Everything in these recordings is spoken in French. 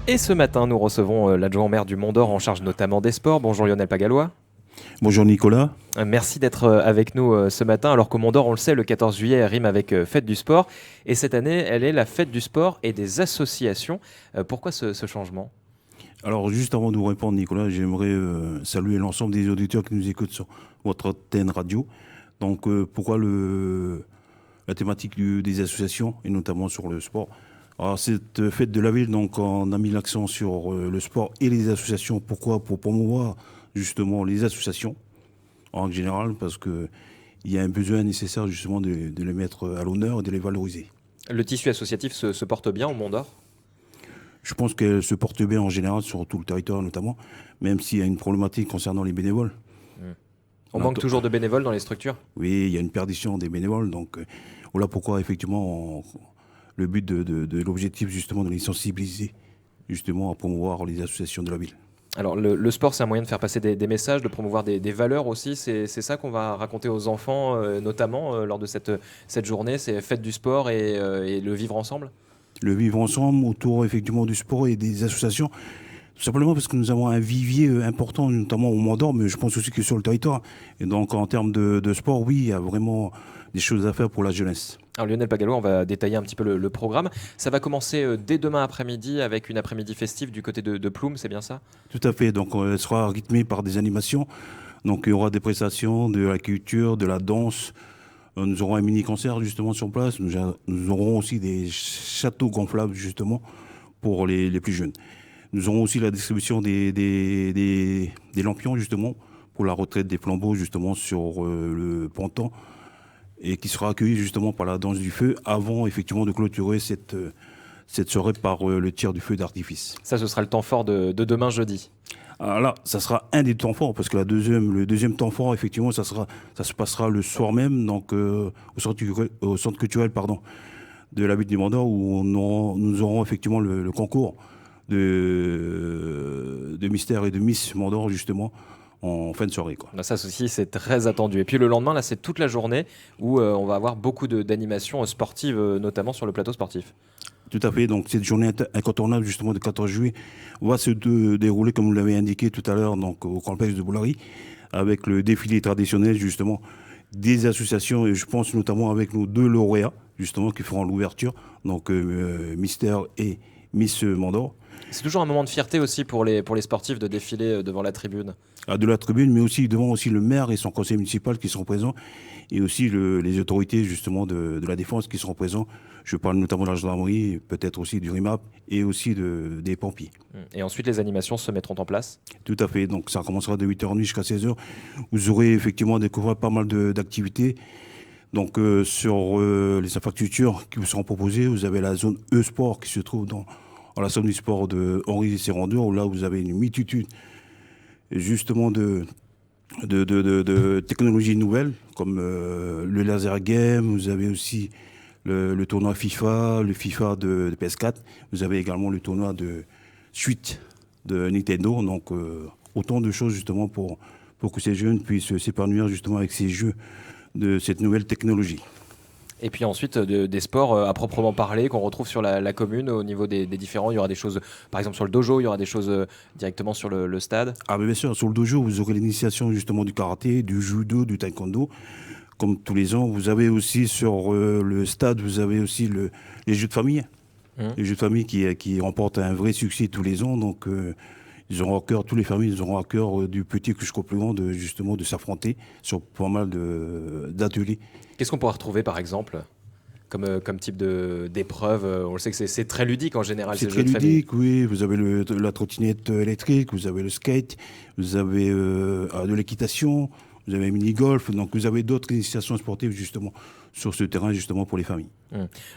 Et ce matin, nous recevons l'adjoint au maire du Mont-d'Or en charge notamment des sports. Bonjour Lionel Pagalois. Bonjour Nicolas. Merci d'être avec nous ce matin. Alors qu'au Mont-d'Or, on le sait, le 14 juillet rime avec fête du sport. Et cette année, elle est la fête du sport et des associations. Pourquoi ce changement? Alors juste avant de vous répondre Nicolas, j'aimerais saluer l'ensemble des auditeurs qui nous écoutent sur votre antenne radio. Donc pourquoi la thématique des associations et notamment sur le sport. Alors cette fête de la ville, donc on a mis l'accent sur le sport et les associations. Pourquoi? Pour promouvoir justement les associations en général parce que il y a un besoin nécessaire justement de les mettre à l'honneur et de les valoriser. Le tissu associatif se porte bien au Mont-d'Or? Je pense qu'elle se porte bien en général sur tout le territoire notamment, même s'il y a une problématique concernant les bénévoles. Hmm. On manque toujours de bénévoles dans les structures? Oui, il y a une perdition des bénévoles, donc voilà pourquoi effectivement le but de l'objectif justement de les sensibiliser justement à promouvoir les associations de la ville. Alors le sport, c'est un moyen de faire passer des messages, de promouvoir des valeurs aussi. C'est ça qu'on va raconter aux enfants, notamment lors de cette journée, c'est fête du sport et le vivre ensemble? Le vivre ensemble autour effectivement du sport et des associations, tout simplement parce que nous avons un vivier important, notamment au Mont-d'Or, mais je pense aussi que sur le territoire. Et donc en termes de sport, oui, il y a vraiment des choses à faire pour la jeunesse. Alors Lionel Pagalois, on va détailler un petit peu le programme. Ça va commencer dès demain après-midi avec une après-midi festive du côté de Ploum, c'est bien ça? Tout à fait, donc elle sera rythmée par des animations. Donc il y aura des prestations, de la culture, de la danse. Nous aurons un mini-concert justement sur place. Nous aurons aussi des châteaux gonflables justement pour les plus jeunes. Nous aurons aussi la distribution des lampions justement pour la retraite des flambeaux justement sur le ponton et qui sera accueilli justement par la danse du feu avant effectivement de clôturer cette soirée par le tir du feu d'artifice. Ça, ce sera le temps fort de demain jeudi. Alors là, ça sera un des temps forts, parce que le deuxième temps fort, effectivement, ça se passera le soir même, donc au centre culturel, pardon, de la ville du Mont-d'Or, où nous aurons effectivement le concours de Mystère et de Miss Mont-d'Or, justement, en fin de soirée, quoi. Ça aussi, c'est très attendu. Et puis le lendemain, là, c'est toute la journée où on va avoir beaucoup d'animations sportives, notamment sur le plateau sportif. Tout à fait. Donc cette journée incontournable justement de 14 juillet va se dérouler comme vous l'avez indiqué tout à l'heure donc au complexe de Boulary avec le défilé traditionnel justement des associations et je pense notamment avec nos deux lauréats justement qui feront l'ouverture donc Mystère et Miss Mont-d'Or. C'est toujours un moment de fierté aussi pour les sportifs de défiler devant la tribune. De la tribune, mais aussi devant aussi le maire et son conseil municipal qui seront présents, et aussi les autorités justement de la défense qui seront présents. Je parle notamment de la gendarmerie, peut-être aussi du RIMAP et aussi des pompiers. Et ensuite, les animations se mettront en place? Tout à fait, donc ça commencera de 8h30 jusqu'à 16h. Vous aurez effectivement découvert pas mal d'activités. Donc sur les infrastructures qui vous seront proposées, vous avez la zone E-Sport qui se trouve dans la zone du sport de Henri Serrandeur, où là vous avez une multitude justement de technologies nouvelles, comme le laser game, vous avez aussi le tournoi FIFA, le FIFA de PS4, vous avez également le tournoi de suite de Nintendo, donc autant de choses justement pour que ces jeunes puissent s'épanouir justement avec ces jeux de cette nouvelle technologie. Et puis ensuite, des sports à proprement parler qu'on retrouve sur la commune au niveau des différents. Il y aura des choses, par exemple sur le dojo, il y aura des choses directement sur le stade. Ah, mais bien sûr, sur le dojo, vous aurez l'initiation justement du karaté, du judo, du taekwondo. Comme tous les ans, vous avez aussi sur le stade, vous avez aussi les jeux de famille. Les jeux de famille qui remportent un vrai succès tous les ans. Donc, ils auront à cœur, tous les familles, ils auront à cœur du petit jusqu'au plus grand justement de s'affronter sur pas mal d'ateliers. Qu'est-ce qu'on pourra retrouver par exemple comme type d'épreuve? On le sait que c'est très ludique en général, C'est ces jeux très de famille. ludique, oui. Vous avez la trottinette électrique, vous avez le skate, vous avez de l'équitation, vous avez un mini-golf. Donc vous avez d'autres initiations sportives justement sur ce terrain justement pour les familles.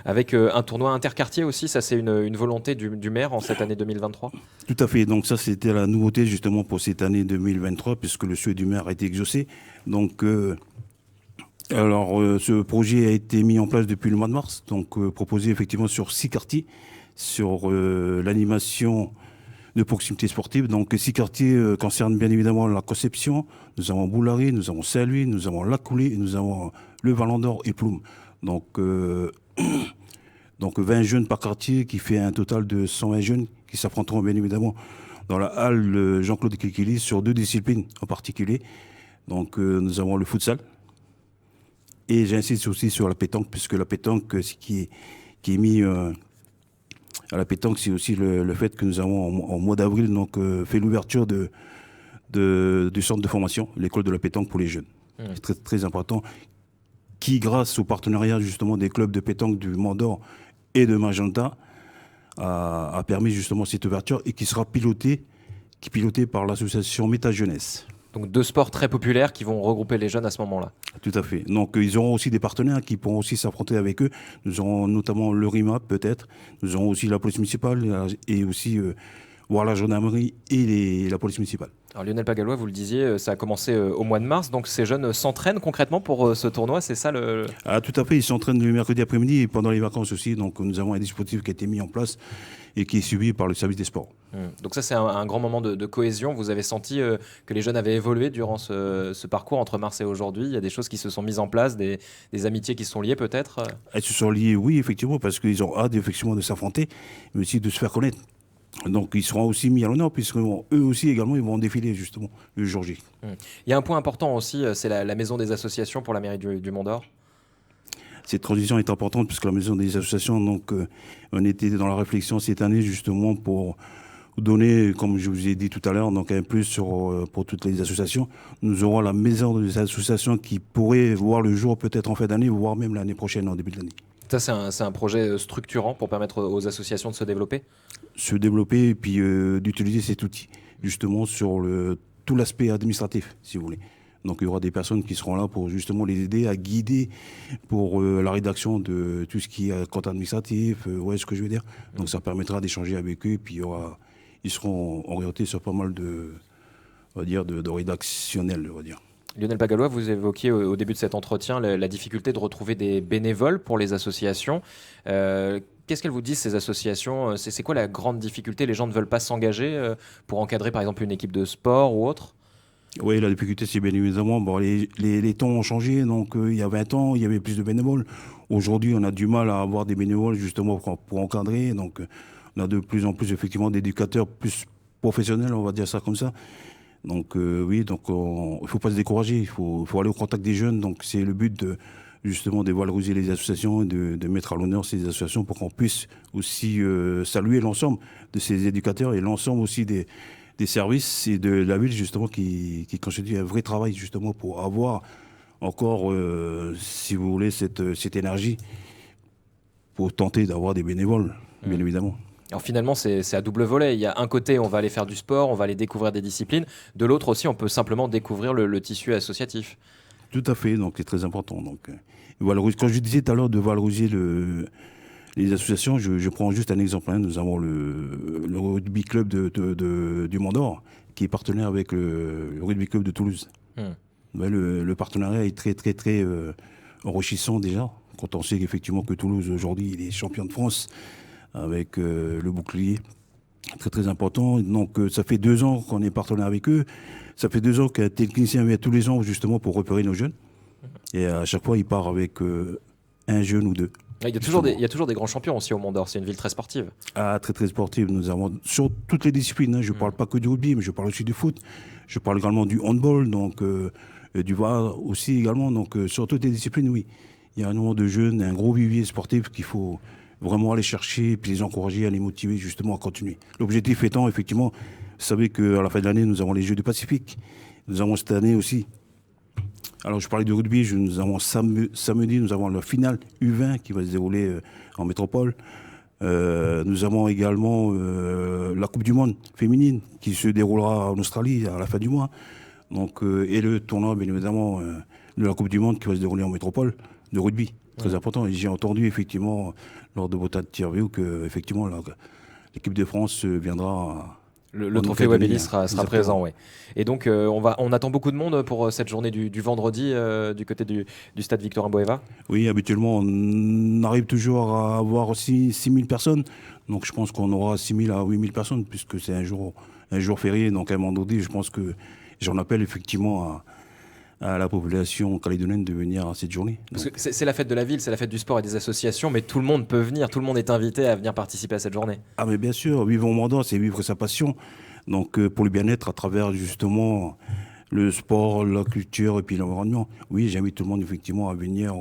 Avec un tournoi interquartier aussi, ça c'est une volonté du maire en cette année 2023? Tout à fait. Donc ça, c'était la nouveauté justement pour cette année 2023, puisque le souhait du maire a été exaucé. Donc, ce projet a été mis en place depuis le mois de mars, donc proposé effectivement sur 6 quartiers, sur l'animation de proximité sportive. Donc 6 quartiers concernent bien évidemment la Conception, nous avons Boulary, nous avons Saint-Louis, nous avons La Coulée, et nous avons le Valandor et Ploum. Donc Donc 20 jeunes par quartier qui fait un total de 120 jeunes qui s'affronteront bien évidemment dans la halle Jean-Claude Kilkili sur 2 disciplines en particulier. Donc nous avons le futsal et j'insiste aussi sur la pétanque puisque la pétanque, ce qui est mis à la pétanque, c'est aussi le fait que nous avons en mois d'avril donc fait l'ouverture du centre de formation, l'école de la pétanque pour les jeunes. C'est très, très important, qui grâce au partenariat justement des clubs de pétanque du Mont d'Or et de Magenta a permis justement cette ouverture et qui sera pilotée par l'association Méta Jeunesse. Donc 2 sports très populaires qui vont regrouper les jeunes à ce moment-là. Tout à fait. Donc ils auront aussi des partenaires qui pourront aussi s'affronter avec eux. Nous aurons notamment le RIMAP peut-être. Nous aurons aussi la police municipale et aussi voire la gendarmerie et la police municipale. Alors Lionel Pagalois, vous le disiez, ça a commencé au mois de mars, donc ces jeunes s'entraînent concrètement pour ce tournoi, c'est ça le... Ah, tout à fait, ils s'entraînent le mercredi après-midi et pendant les vacances aussi. Donc nous avons un dispositif qui a été mis en place et qui est suivi par le service des sports. Donc ça c'est un grand moment de cohésion. Vous avez senti que les jeunes avaient évolué durant ce parcours entre mars et aujourd'hui. Il y a des choses qui se sont mises en place, des amitiés qui se sont liées peut-être. Elles se sont liées, oui, effectivement, parce qu'ils ont hâte effectivement de s'affronter, mais aussi de se faire connaître. Donc ils seront aussi mis à l'honneur puisque eux aussi également ils vont défiler justement le jour J. Il y a un point important aussi, c'est la maison des associations pour la mairie du Mont d'Or. Cette transition est importante puisque la maison des associations, donc on était dans la réflexion cette année justement pour donner, comme je vous ai dit tout à l'heure, donc un plus pour toutes les associations. Nous aurons la maison des associations qui pourrait voir le jour peut-être en fin d'année, voire même l'année prochaine, en début de l'année. Ça, c'est un projet structurant pour permettre aux associations de se développer. Se développer et puis d'utiliser cet outil justement sur tout l'aspect administratif, si vous voulez. Donc il y aura des personnes qui seront là pour justement les aider à guider pour la rédaction de tout ce qui est compte administratif, ouais, ce que je veux dire. Donc ça permettra d'échanger avec eux, puis ils seront orientés sur pas mal on va dire, de rédactionnel, on va dire. Lionel Pagalois, vous évoquiez au début de cet entretien la difficulté de retrouver des bénévoles pour les associations. Qu'est-ce qu'elles vous disent, ces associations? C'est quoi la grande difficulté? Les gens ne veulent pas s'engager pour encadrer par exemple une équipe de sport ou autre? Oui, la difficulté, c'est bien évidemment, bon, les temps ont changé. Donc, il y a 20 ans, il y avait plus de bénévoles. Aujourd'hui, on a du mal à avoir des bénévoles, justement, pour encadrer. Donc, on a de plus en plus, effectivement, d'éducateurs plus professionnels, on va dire ça comme ça. Donc, oui, donc, il ne faut pas se décourager. Il faut aller au contact des jeunes. Donc, c'est le but justement, de valoriser les associations et de mettre à l'honneur ces associations pour qu'on puisse aussi saluer l'ensemble de ces éducateurs et l'ensemble aussi des services et de la ville justement qui constitue un vrai travail justement pour avoir encore, si vous voulez, cette énergie pour tenter d'avoir des bénévoles, bien évidemment. Alors finalement, c'est à double volet. Il y a un côté, on va aller faire du sport, on va aller découvrir des disciplines. De l'autre aussi, on peut simplement découvrir le tissu associatif. Tout à fait, donc c'est très important. Donc, quand je disais tout à l'heure de valoriser les associations, je prends juste un exemple. Nous avons le rugby club du Mont d'Or qui est partenaire avec le rugby club de Toulouse. Le partenariat est très, très, très enrichissant déjà. Quand on sait qu'effectivement que Toulouse aujourd'hui il est champion de France avec le bouclier, très, très important. Donc ça fait 2 ans qu'on est partenaire avec eux. Ça fait 2 ans qu'un technicien vient tous les ans justement pour repérer nos jeunes. Et à chaque fois, il part avec un jeune ou 2. Il y a toujours des grands champions aussi au Mont d'Or. C'est une ville très sportive. Ah, très très sportive. Nous avons sur toutes les disciplines. Je ne parle pas que du rugby, mais je parle aussi du foot. Je parle également du handball, donc du VAR aussi également. Donc sur toutes les disciplines, oui. Il y a un nombre de jeunes, un gros vivier sportif qu'il faut vraiment aller chercher, puis les encourager, à les motiver justement à continuer. L'objectif étant, effectivement, vous savez qu'à la fin de l'année, nous avons les Jeux du Pacifique. Nous avons cette année aussi. Alors, je parlais du rugby, nous avons samedi, nous avons la finale U20 qui va se dérouler en métropole. Nous avons également la Coupe du Monde féminine qui se déroulera en Australie à la fin du mois. Donc, et le tournoi, bien évidemment, de la Coupe du Monde qui va se dérouler en métropole de rugby. Très important. Et j'ai entendu, effectivement, lors de votre interview, que effectivement, l'équipe de France viendra. Le trophée Wabeli sera présent, oui. Et donc, on attend beaucoup de monde pour cette journée du vendredi du côté du stade Victorin-Boeva. Oui, habituellement, on arrive toujours à avoir aussi 6 000 personnes. Donc, je pense qu'on aura 6 000 à 8 000 personnes, puisque c'est un jour férié. Donc, un vendredi, je pense que j'en appelle effectivement à la population calédonienne de venir à cette journée. Parce que c'est la fête de la ville, c'est la fête du sport et des associations, mais tout le monde peut venir, tout le monde est invité à venir participer à cette journée. Ah mais bien sûr, vivre au Mont-d'Or, c'est vivre sa passion. Donc pour le bien-être à travers justement le sport, la culture et puis l'environnement. Oui, j'invite tout le monde effectivement à venir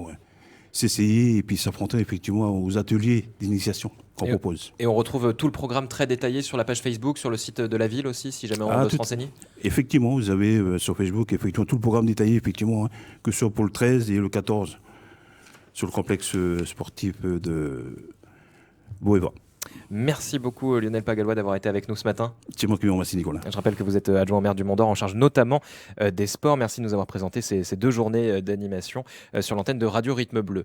s'essayer et puis s'affronter effectivement aux ateliers d'initiation qu'on propose. Et on retrouve tout le programme très détaillé sur la page Facebook, sur le site de la ville aussi, si jamais on veut se renseigner. Effectivement, vous avez sur Facebook effectivement tout le programme détaillé effectivement, hein, que ce soit pour le 13 et le 14 sur le complexe sportif de Boéva. Merci beaucoup Lionel Pagalois d'avoir été avec nous ce matin. C'est moi qui vous remercie Nicolas. Je rappelle que vous êtes adjoint au maire du Mont-d'Or en charge notamment des sports. Merci de nous avoir présenté ces 2 journées d'animation sur l'antenne de Radio Rythme Bleu.